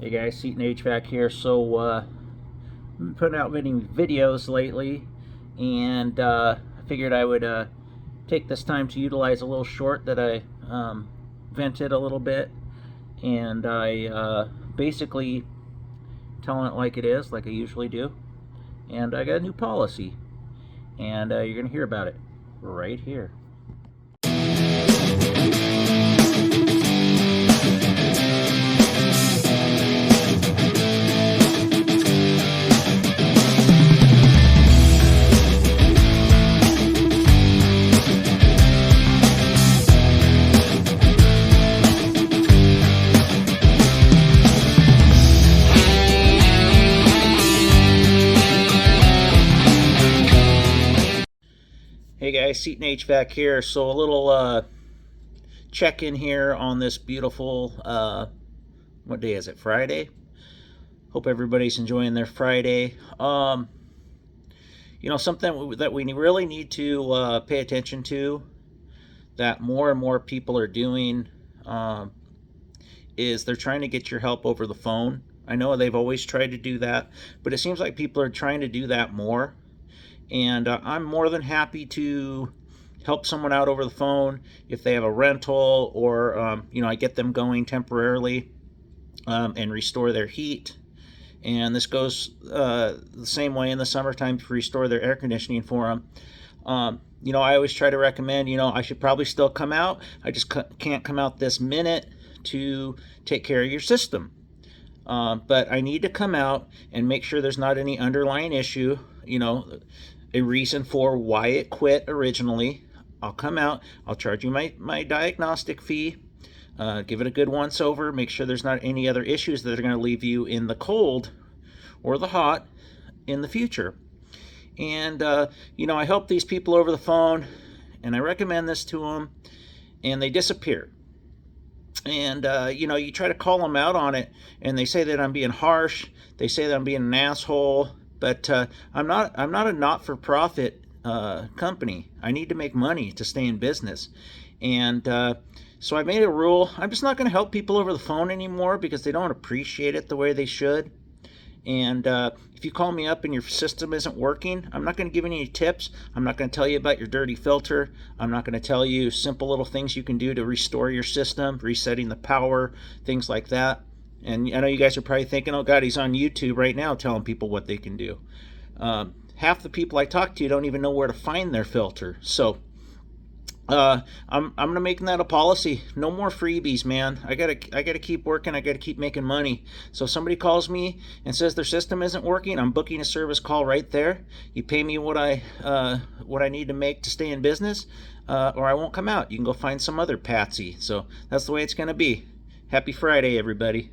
Hey guys, Seton HVAC here. So, I've been putting out many videos lately, and I figured I would take this time to utilize a little short that I vented a little bit, and I basically telling it like it is, like I usually do. And I got a new policy, and you're going to hear about it right here. Hey guys, Seton HVAC here. So a little check-in here on this beautiful, what day is it, Friday? Hope everybody's enjoying their Friday. Something that we really need to pay attention to, that more and more people are doing, is they're trying to get your help over the phone. I know they've always tried to do that, but it seems like people are trying to do that more. And I'm more than happy to help someone out over the phone if they have a rental, or I get them going temporarily and restore their heat. And this goes the same way in the summertime to restore their air conditioning for them. I always try to recommend, I should probably still come out. I just can't come out this minute to take care of your system. But I need to come out and make sure there's not any underlying issue, a reason for why it quit originally. I'll come out, I'll charge you my diagnostic fee, give it a good once over, make sure there's not any other issues that are going to leave you in the cold or the hot in the future. And, I help these people over the phone, and I recommend this to them, and they disappear. And, you try to call them out on it, and they say that I'm being harsh, they say that I'm being an asshole. But I'm not a not-for-profit company. I need to make money to stay in business. And so I made a rule. I'm just not going to help people over the phone anymore because they don't appreciate it the way they should. And if you call me up and your system isn't working, I'm not going to give any tips. I'm not going to tell you about your dirty filter. I'm not going to tell you simple little things you can do to restore your system, resetting the power, things like that. And I know you guys are probably thinking, oh God, he's on YouTube right now telling people what they can do. Half the people I talk to don't even know where to find their filter. So I'm gonna make that a policy. No more freebies, man. I gotta keep working. I gotta keep making money. So if somebody calls me and says their system isn't working, I'm booking a service call right there. You pay me what I need to make to stay in business, or I won't come out. You can go find some other patsy. So that's the way it's gonna be. Happy Friday, everybody.